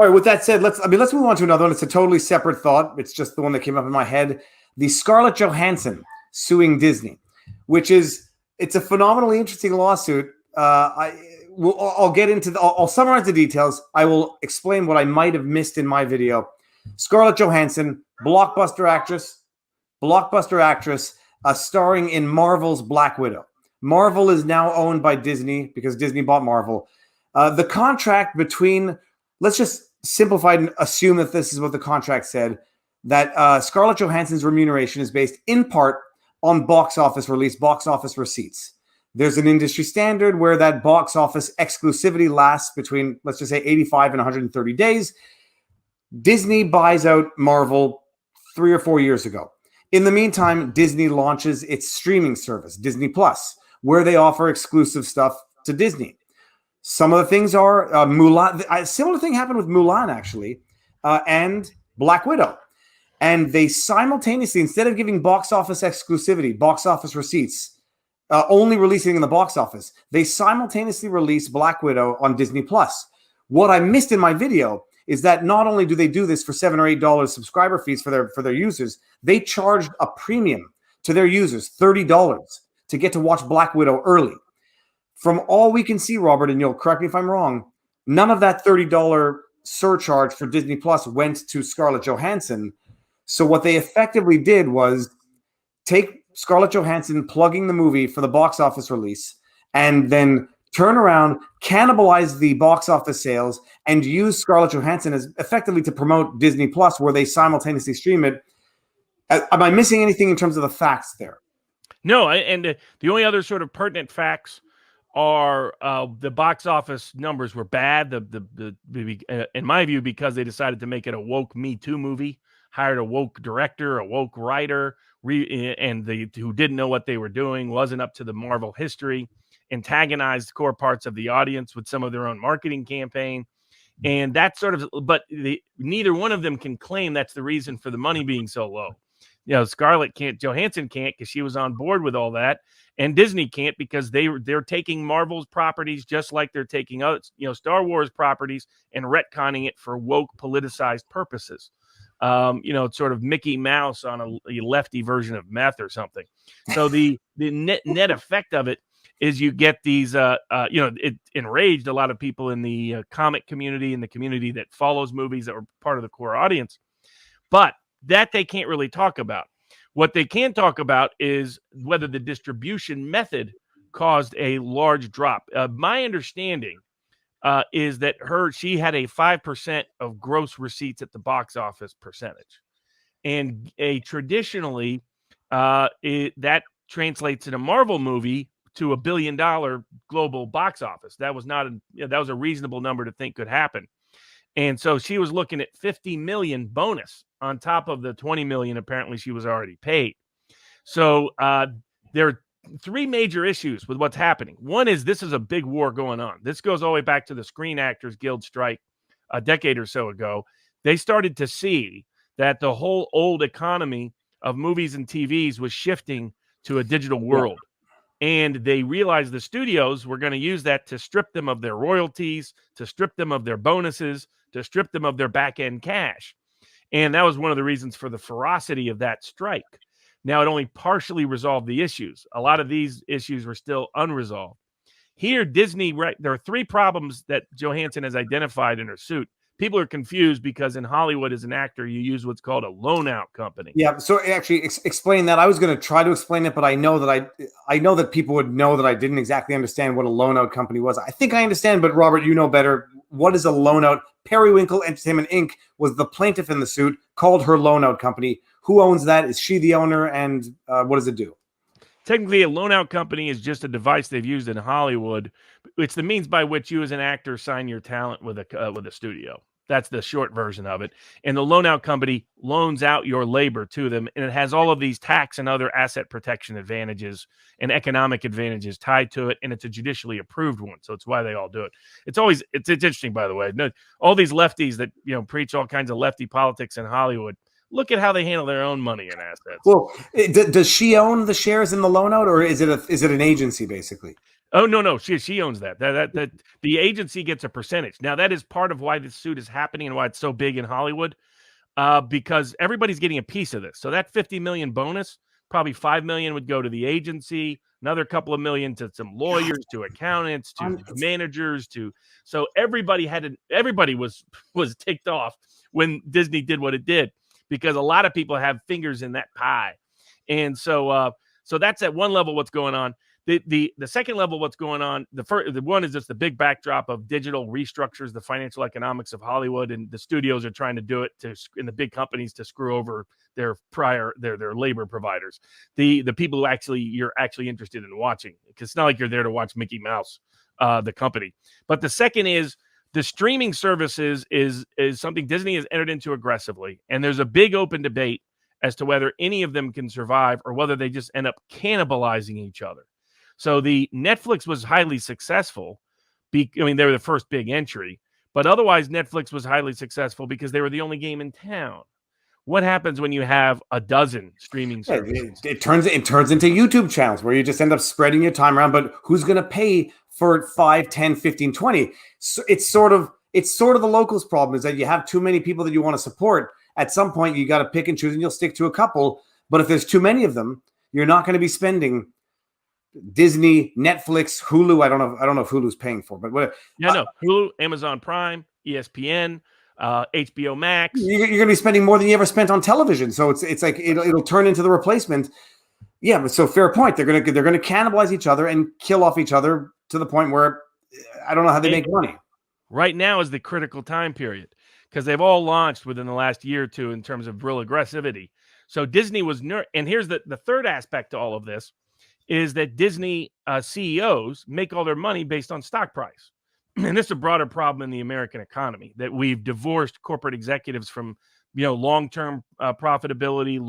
All right. With that said, let's move on to another one. It's a totally separate thought. It's just the one that came up in my head. The Scarlett Johansson suing Disney, it's a phenomenally interesting lawsuit. I'll get into I'll summarize the details. I will explain what I might have missed in my video. Scarlett Johansson, blockbuster actress, starring in Marvel's Black Widow. Marvel is now owned by Disney because Disney bought Marvel. The contract between, let's just simplify and assume that this is what the contract said, that Scarlett Johansson's remuneration is based in part on box office receipts. There's an industry standard where that box office exclusivity lasts between, let's just say, 85 and 130 days. Disney buys out Marvel 3 or 4 years ago. In the meantime, Disney launches its streaming service, Disney Plus, where they offer exclusive stuff to Disney. Some of the things are Mulan. A similar thing happened with Mulan, actually, and Black Widow. And they simultaneously, instead of giving box office exclusivity, box office receipts, only releasing in the box office, they simultaneously release Black Widow on Disney Plus. What I missed in my video is that not only do they do this for $7 or $8 subscriber fees for their users, they charged a premium to their users, $30, to get to watch Black Widow early. From all we can see, Robert, and you'll correct me if I'm wrong, none of that $30 surcharge for Disney Plus went to Scarlett Johansson. So what they effectively did was take Scarlett Johansson plugging the movie for the box office release and then turn around, cannibalize the box office sales, and use Scarlett Johansson as effectively to promote Disney Plus, where they simultaneously stream it. Am I missing anything in terms of the facts there? No, and the only other sort of pertinent facts are the box office numbers were bad. In my view, because they decided to make it a woke Me Too movie, hired a woke director, a woke writer, who didn't know what they were doing, wasn't up to the Marvel history, antagonized core parts of the audience with some of their own marketing campaign. And that sort of, but neither one of them can claim that's the reason for the money being so low. Scarlett Johansson can't because she was on board with all that, and Disney can't because they're taking Marvel's properties just like they're taking other, Star Wars properties and retconning it for woke politicized purposes. Sort of Mickey Mouse on a lefty version of meth or something. So the net effect of it is you get these, it enraged a lot of people in the comic community and the community that follows movies that were part of the core audience. But that they can't really talk about. What they can talk about is whether the distribution method caused a large drop. My understanding is that she had a 5% of gross receipts at the box office percentage. And traditionally, that translates in a Marvel movie to $1 billion global box office. That was that was a reasonable number to think could happen. And so she was looking at $50 million bonus on top of the $20 million apparently she was already paid. So there are 3 major issues with what's happening. One is this is a big war going on. This goes all the way back to the Screen Actors Guild strike a decade or so ago. They started to see that the whole old economy of movies and TVs was shifting to a digital world. Yeah. And they realized the studios were going to use that to strip them of their royalties, to strip them of their bonuses, to strip them of their back-end cash. And that was one of the reasons for the ferocity of that strike. Now, it only partially resolved the issues. A lot of these issues were still unresolved. Here, Disney, there are 3 problems that Johansson has identified in her suit. People are confused because in Hollywood, as an actor, you use what's called a loan-out company. Yeah, so actually explain that. I was going to try to explain it, but I know that people would know that I didn't exactly understand what a loan-out company was. I think I understand, but Robert, you know better. What is a loan-out? Periwinkle Entertainment Inc. was the plaintiff in the suit, called her loan-out company. Who owns that? Is she the owner? And what does it do? Technically, a loan-out company is just a device they've used in Hollywood. It's the means by which you as an actor sign your talent with a studio. That's the short version of it. And the loan-out company loans out your labor to them, and it has all of these tax and other asset protection advantages and economic advantages tied to it, and it's a judicially approved one, so it's why they all do it. It's interesting, by the way. All these lefties that preach all kinds of lefty politics in Hollywood, Look at how they handle their own money and assets. Well, does she own the shares in the loan out, or is it an agency basically? Oh no, she owns that. That the agency gets a percentage. Now that is part of why this suit is happening and why it's so big in Hollywood, because everybody's getting a piece of this. So that 50 million bonus, probably 5 million would go to the agency, another couple of million to some lawyers, to accountants, to managers, so everybody was ticked off when Disney did what it did, because a lot of people have fingers in that pie, and so that's at one level what's going on. The second level, what's going on, the one is just the big backdrop of digital restructures, the financial economics of Hollywood, and the studios are trying to do it and the big companies to screw over their labor providers, the people who you're actually interested in watching, because it's not like you're there to watch Mickey Mouse, the company. But the second is the streaming services is something Disney has entered into aggressively, and there's a big open debate as to whether any of them can survive or whether they just end up cannibalizing each other. So the Netflix was highly successful. They were the first big entry, but otherwise Netflix was highly successful because they were the only game in town. What happens when you have a dozen streaming services? It turns into YouTube channels where you just end up spreading your time around, but who's going to pay for 5, 10, 15, 20? So it's sort of the locals problem, is that you have too many people that you want to support. At some point, you got to pick and choose, and you'll stick to a couple. But if there's too many of them, you're not going to be spending Disney, Netflix, Hulu. I don't know if Hulu's paying for, but whatever. Yeah, no, Hulu, Amazon Prime, ESPN, HBO Max. You're going to be spending more than you ever spent on television. So it's like it'll turn into the replacement. Yeah, but so fair point. They're going to cannibalize each other and kill off each other to the point where I don't know how they make money. Right now is the critical time period, because they've all launched within the last year or two in terms of real aggressivity. So Disney was and here's the third aspect to all of this, is that Disney CEOs make all their money based on stock price. And this is a broader problem in the American economy, that we've divorced corporate executives from, long-term profitability,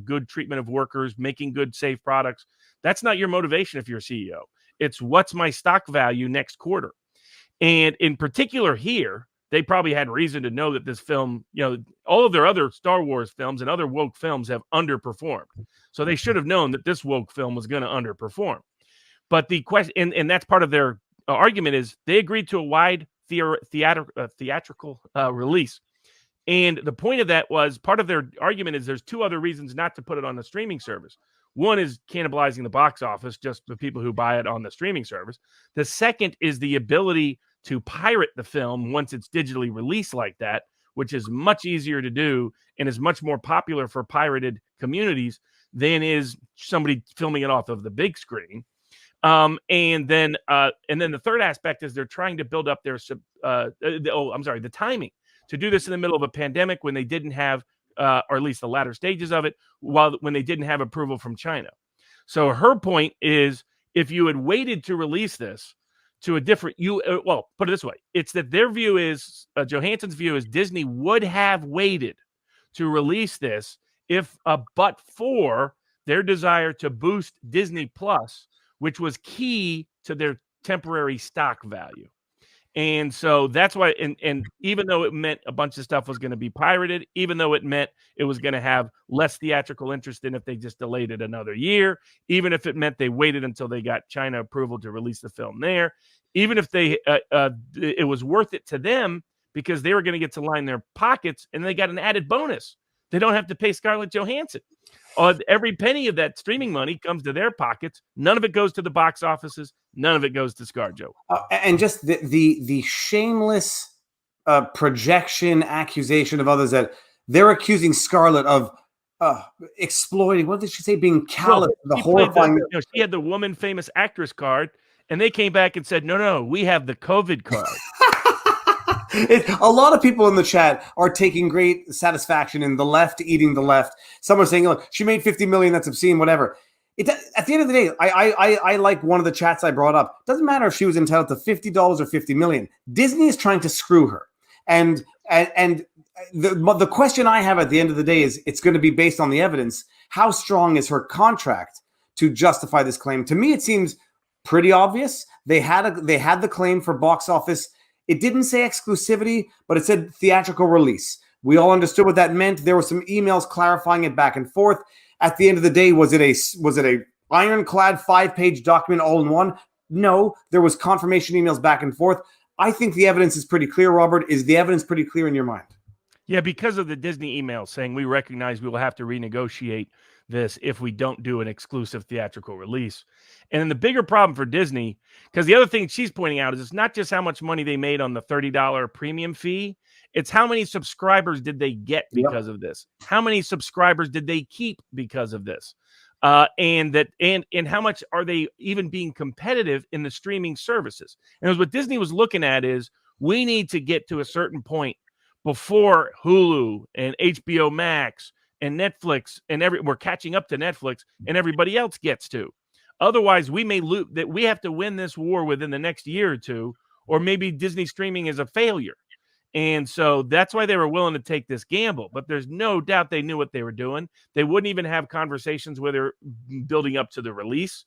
good treatment of workers, making good, safe products. That's not your motivation if you're a CEO. It's what's my stock value next quarter. And in particular here, they probably had reason to know that this film, all of their other Star Wars films and other woke films have underperformed. So they should have known that this woke film was going to underperform. But the question, and that's part of their argument, is they agreed to a wide theatrical release. And the point of that was, part of their argument is there's two other reasons not to put it on the streaming service. One is cannibalizing the box office, just the people who buy it on the streaming service. The second is the ability to pirate the film once it's digitally released like that, which is much easier to do and is much more popular for pirated communities than is somebody filming it off of the big screen. And then the third aspect is they're trying to build up the timing to do this in the middle of a pandemic when they didn't have, or at least the latter stages of it, when they didn't have approval from China. So her point is, if you had waited to release this to a different, put it this way, it's that their view is, Johansson's view is, Disney would have waited to release this but for their desire to boost Disney Plus, which was key to their temporary stock value. And so that's why, and even though it meant a bunch of stuff was going to be pirated, even though it meant it was going to have less theatrical interest than if they just delayed it another year, even if it meant they waited until they got China approval to release the film there, even if it was worth it to them because they were going to get to line their pockets, and they got an added bonus. They don't have to pay Scarlett Johansson. Every penny of that streaming money comes to their pockets. None of it goes to the box offices. None of it goes to ScarJo. And just the shameless projection, accusation of others that they're accusing Scarlett of exploiting. What did she say? Being callous. The horrifying. She had the woman famous actress card, and they came back and said, no, we have the COVID card. A lot of people in the chat are taking great satisfaction in the left eating the left. Some are saying, "Look, she made 50 million. That's obscene." Whatever. At the end of the day, I like one of the chats I brought up. Doesn't matter if she was entitled to $50 or 50 million. Disney is trying to screw her, and the question I have at the end of the day is, it's going to be based on the evidence. How strong is her contract to justify this claim? To me, it seems pretty obvious. They had the claim for box office. It didn't say exclusivity, but it said theatrical release. We all understood what that meant. There were some emails clarifying it back and forth. At the end of the day, was it a ironclad 5-page document all in one? No, there was confirmation emails back and forth. I think the evidence is pretty clear, Robert. Is the evidence pretty clear in your mind? Yeah, because of the Disney email saying we recognize we will have to renegotiate this if we don't do an exclusive theatrical release. And then the bigger problem for Disney, because the other thing she's pointing out is it's not just how much money they made on the $30 premium fee, it's how many subscribers did they get because of this? How many subscribers did they keep because of this? And how much are they even being competitive in the streaming services? And what Disney was looking at is we need to get to a certain point before Hulu and HBO Max and Netflix and we're catching up to Netflix and everybody else gets to. Otherwise, we may lose that. We have to win this war within the next year or two, or maybe Disney streaming is a failure. And so that's why they were willing to take this gamble. But there's no doubt they knew what they were doing. They wouldn't even have conversations with her building up to the release.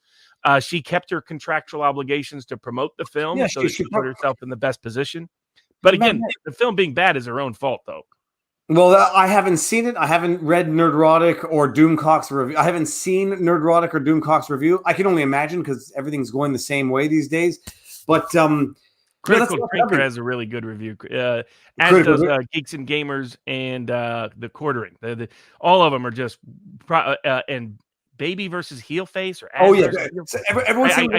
She kept her contractual obligations to promote the film, so that she put herself in the best position. But again, the film being bad is her own fault, though. Well, I haven't seen it. I haven't read Nerdrotic or Doomcock's review. I haven't seen Nerdrotic or Doomcock's review. I can only imagine because everything's going the same way these days. But Critical Thinker has a really good review, as does Geeks and Gamers and The Quartering. All of them are just and Baby versus Heel Face or I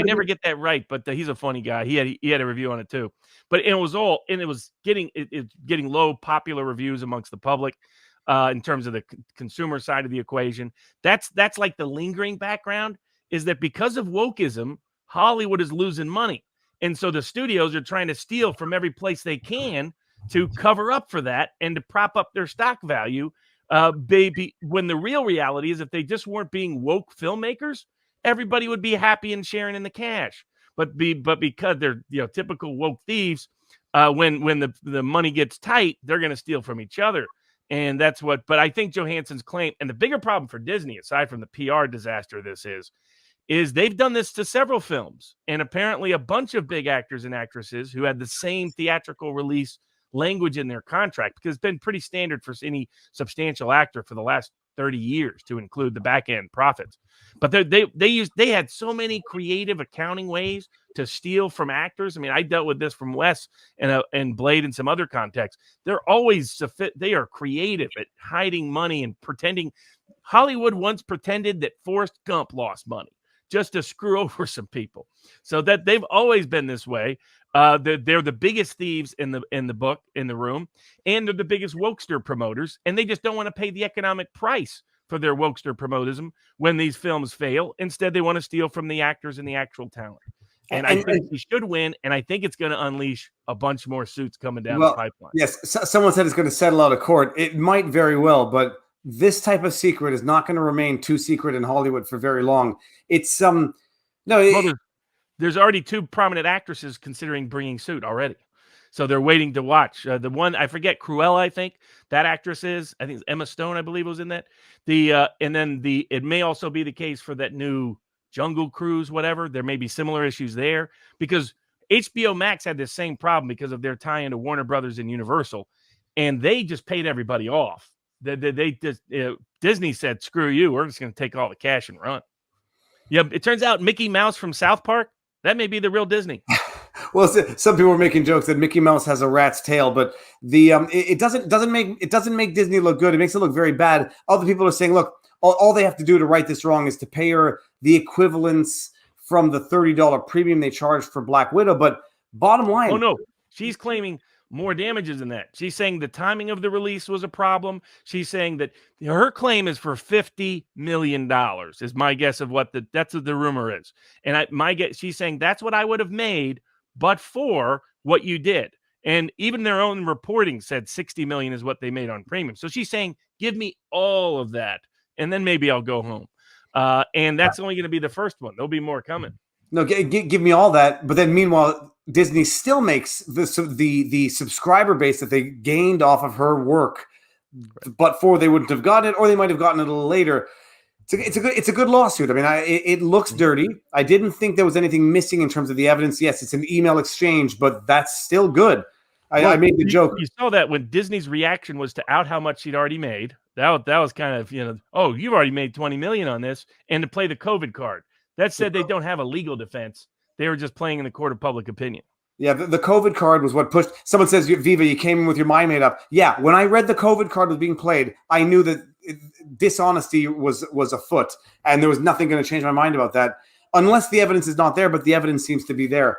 never get that right, but he's a funny guy. He had a review on it too. But it was getting low popular reviews amongst the public in terms of the consumer side of the equation. That's like the lingering background is that because of wokeism, Hollywood is losing money. And so the studios are trying to steal from every place they can to cover up for that and to prop up their stock value. When the real reality is if they just weren't being woke filmmakers, everybody would be happy and sharing in the cash. But because they're typical woke thieves, when the money gets tight, they're going to steal from each other. And that's what. But I think Johansson's claim, and the bigger problem for Disney, aside from the PR disaster this is they've done this to several films, and apparently a bunch of big actors and actresses who had the same theatrical release language in their contract, because it's been pretty standard for any substantial actor for the last 30 years to include the back end profits. But they had so many creative accounting ways to steal from actors. I mean, I dealt with this from Wes and Blade in some other contexts. They are creative at hiding money and pretending. Hollywood once pretended that Forrest Gump lost money just to screw over some people. So that they've always been this way. They're the biggest thieves in the room, and they're the biggest wokester promoters, and they just don't want to pay the economic price for their wokester promotism when these films fail. Instead, they want to steal from the actors and the actual talent. And I think he should win, and I think it's going to unleash a bunch more suits coming down the pipeline. Yes, someone said it's going to settle out of court. It might very well, but this type of secret is not going to remain too secret in Hollywood for very long. It's there's already two prominent actresses considering bringing suit already, so they're waiting to watch. The one I forget, Cruella, I think that actress is. I think it's Emma Stone, I believe, was in that. It may also be the case for that new Jungle Cruise, whatever. There may be similar issues there because HBO Max had this same problem because of their tie into Warner Brothers and Universal, and they just paid everybody off. Disney said, "Screw you, we're just going to take all the cash and run." Yeah, it turns out Mickey Mouse from South Park, that may be the real Disney. Well, some people were making jokes that Mickey Mouse has a rat's tail, but it doesn't make Disney look good. It makes it look very bad. Other people are saying, look, all they have to do to right this wrong is to pay her the equivalence from the $30 premium they charged for Black Widow. But bottom line, oh no, she's claiming more damages than that. She's saying the timing of the release was a problem. She's saying that her claim is for $50 million is my guess of that's what the rumor is. And my guess, she's saying that's what I would have made, but for what you did. And even their own reporting said $60 million is what they made on premium. So she's saying, give me all of that, and then maybe I'll go home. And that's only going to be the first one. There'll be more coming. No, give me all that. But then meanwhile, Disney still makes the subscriber base that they gained off of her work, but for they wouldn't have gotten it, or they might have gotten it a little later. It's a good lawsuit. I mean, it looks dirty. I didn't think there was anything missing in terms of the evidence. Yes, it's an email exchange, but that's still good. I made the joke. You saw that when Disney's reaction was to out how much she'd already made. That was kind of, oh, you've already made 20 million on this, and to play the COVID card. That said, they don't have a legal defense. They were just playing in the court of public opinion. Yeah, the COVID card was what pushed. Someone says, Viva, you came in with your mind made up. Yeah, when I read the COVID card was being played, I knew that dishonesty was afoot, and there was nothing going to change my mind about that, unless the evidence is not there, but the evidence seems to be there.